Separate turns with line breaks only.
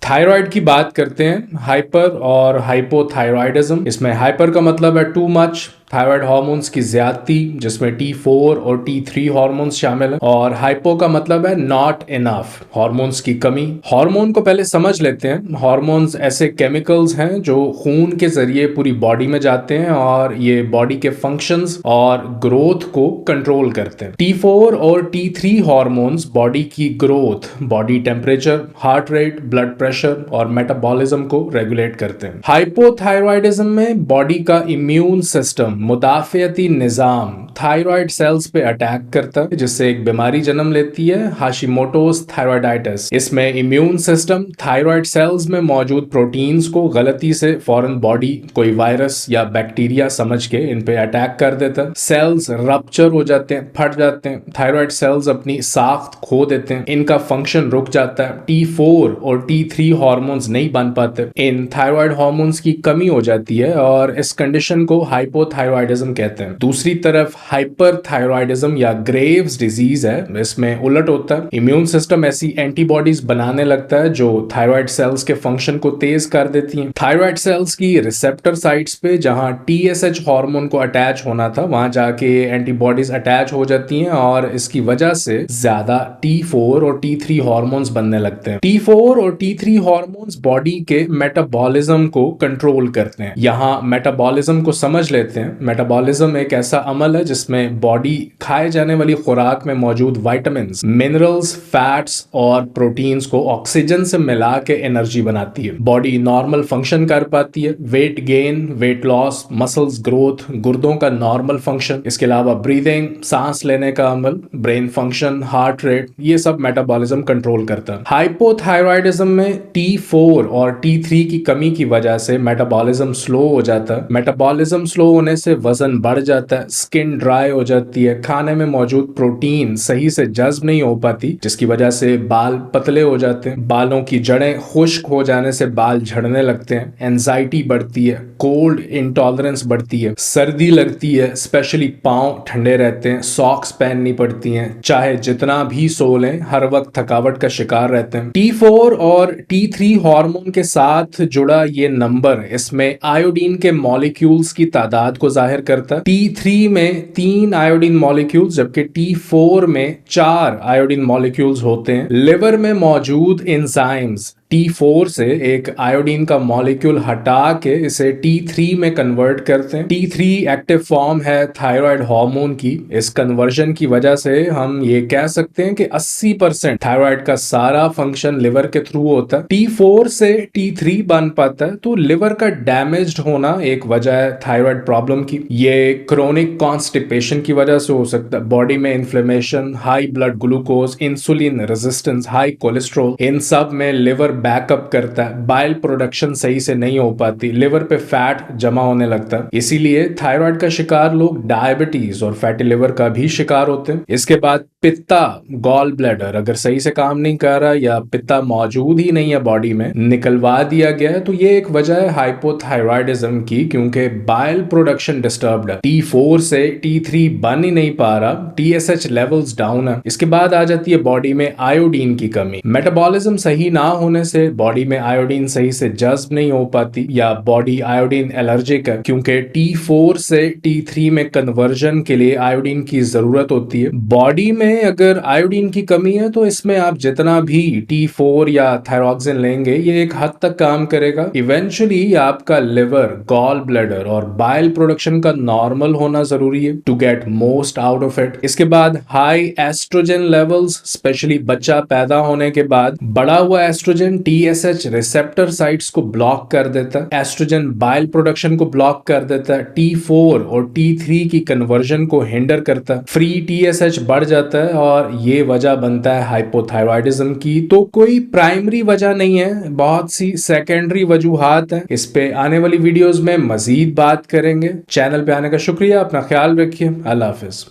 Thyroid की बात करते हैं, हाइपर और हाइपोथायराइडिज्म। इसमें हाइपर का मतलब है टू मच, थायराइड हार्मोन्स की ज्यादती जिसमें T4 और T3 हार्मोन्स शामिल है, और हाइपो का मतलब है नॉट इनफ, हार्मोन्स की कमी। हार्मोन को पहले समझ लेते हैं। हार्मोन्स ऐसे केमिकल्स हैं जो खून के जरिए पूरी बॉडी में जाते हैं और ये बॉडी के फंक्शंस और ग्रोथ को कंट्रोल करते हैं। T4 और T3 हार्मोन्स बॉडी की growth, body temperature, heart rate, blood pressure और मेटाबॉलिज्म को रेगुलेट करते हैं। हाइपोथायराइडिज्म में बॉडी का इम्यून सिस्टम, मुदाफियती निजाम थायराइड सेल्स पे अटैक करता है, जिससे एक बीमारी जन्म लेती है, हाशिमोटोस थायराइडाइटिस। इसमें इम्यून सिस्टम थायराइड सेल्स में मौजूद प्रोटीन्स को गलती से फौरन बॉडी कोई वायरस या बैक्टीरिया समझ के इन पे अटैक कर देता है। सेल्स रप्चर हो जाते हैं, फट जाते हैं। थायराइड सेल्स अपनी साख्त खो देते हैं, इनका फंक्शन रुक जाता है। T4 और T3 हार्मोन्स नहीं बन पाते, इन थायराइड हार्मोन्स की कमी हो जाती है और इस कंडीशन को हाइपोथायराइडिज्म कहते हैं। दूसरी तरफ हाइपर थायराइडिज्म या ग्रेव्स डिजीज है। इसमें उलट होता है, इम्यून सिस्टम ऐसी एंटीबॉडीज बनाने लगता है जो थायराइड सेल्स के फंक्शन को तेज कर देती हैं। थायराइड सेल्स की रिसेप्टर साइट्स पे जहां TSH हार्मोन को अटैच होना था, वहां जाके एंटीबॉडीज अटैच हो जाती हैं और इसकी वजह से ज्यादा T4 और T3 हार्मोन्स बनने लगते हैं। T4 और T3 हार्मोन्स बॉडी के मेटाबॉलिज्म को कंट्रोल करते हैं। यहाँ मेटाबॉलिज्म को समझ लेते हैं। मेटाबॉलिज्म एक ऐसा अमल है जिसमें बॉडी खाए जाने वाली खुराक में मौजूद विटामिन्स, मिनरल्स, फैट्स और प्रोटीन्स को ऑक्सीजन से मिला के एनर्जी बनाती है। बॉडी नॉर्मल फंक्शन कर पाती है, weight gain, weight loss, muscles growth, गुर्दों का नॉर्मल फंक्शन, इसके अलावा ब्रीदिंग, सांस लेने का अमल, ब्रेन फंक्शन, हार्ट रेट, ये सब मेटाबॉलिज्म कंट्रोल करता है। हाइपोथायराइडिज्म में T4 और T3 की कमी की वजह से मेटाबॉलिज्म स्लो हो जाता है। मेटाबॉलिज्म स्लो होने से वजन बढ़ जाता है, स्किन ड्राई हो जाती है, खाने में मौजूद प्रोटीन सही से जज्ब नहीं हो पाती, जिसकी वजह से बाल पतले हो जाते हैं। बालों की जड़ें खुश्क हो जाने से बाल झड़ने लगते हैं। एंजाइटी बढ़ती है, कोल्ड इंटॉलरेंस बढ़ती है, सर्दी लगती है, स्पेशली पांव ठंडे रहते हैं, सॉक्स पहननी पड़ती हैं, चाहे जितना भी सो लें हर वक्त थकावट का शिकार रहते हैं। T4 और T3 हार्मोन के साथ जुड़ा ये नंबर इसमें आयोडीन के मॉलिक्यूल्स की तादाद को जाहिर करता है। T3 में 3 आयोडीन मॉलिक्यूल्स जबकि T4 में 4 आयोडीन मॉलिक्यूल्स होते हैं। लिवर में मौजूद एंजाइम्स T4 से एक आयोडीन का मॉलिक्यूल हटा के इसे T3 में कन्वर्ट करते हैं। T3 एक्टिव फॉर्म है थायराइड हार्मोन की। इस कन्वर्जन की वजह से हम ये कह सकते हैं कि 80% थायराइड का सारा फंक्शन लिवर के थ्रू होता है। T4 से T3 बन पाता है तो लिवर का डैमेज्ड होना एक वजह है थायराइड प्रॉब्लम की। ये क्रोनिक कॉन्स्टिपेशन की वजह से हो सकता है। बॉडी में inflammation, high blood glucose, insulin resistance, high cholesterol, इन सब में लिवर बैकअप करता है। बाइल प्रोडक्शन सही से नहीं हो पाती, लिवर पे फैट जमा होने लगता है। इसीलिए थायराइड का शिकार लोग डायबिटीज और फैटी लिवर का भी शिकार होते हैं। इसके बाद पित्ता, गॉल ब्लैडर अगर सही से काम नहीं कर रहा या पित्ता मौजूद ही नहीं है बॉडी में, निकलवा दिया गया है, तो ये एक वजह है हाइपोथायराइडिज्म की, क्योंकि बाइल प्रोडक्शन डिस्टर्ब्ड है। T4 से T3 बन ही नहीं पा रहा, TSH लेवल्स डाउन है। इसके बाद आ जाती है बॉडी में आयोडीन की कमी। मेटाबॉलिज्म सही ना होने से बॉडी में आयोडीन सही से जज्ब नहीं हो पाती या बॉडी आयोडीन एलर्जिक है, क्योंकि T4 से T3 में कन्वर्जन के लिए आयोडीन की जरूरत होती है। बॉडी में अगर आयोडीन की कमी है तो इसमें आप जितना भी T4 या थायरॉक्सिन लेंगे ये एक हद तक काम करेगा। इवेंचुअली आपका लिवर, गॉल ब्लैडर और बाइल प्रोडक्शन का नॉर्मल होना जरूरी है to get most out of it. इसके बाद हाई एस्ट्रोजन लेवल्स, स्पेशली बच्चा पैदा होने के बाद बढ़ा हुआ एस्ट्रोजन TSH रिसेप्टर साइट्स को ब्लॉक कर देता है। एस्ट्रोजन बाइल प्रोडक्शन को ब्लॉक कर देता है। T4 और T3 की कन्वर्जन को हिंडर करता है। फ्री TSH बढ़ जाता है और ये वजह बनता है हाइपोथायराइडिज्म की। तो कोई प्राइमरी वजह नहीं है, बहुत सी सेकेंडरी वजूहात हैं। इस पे आने वाली वीडियोस में मजीद बात करेंगे। चैनल पे आने का शुक्रिया, अपना ख्याल रखिए, अल्लाह हाफिज।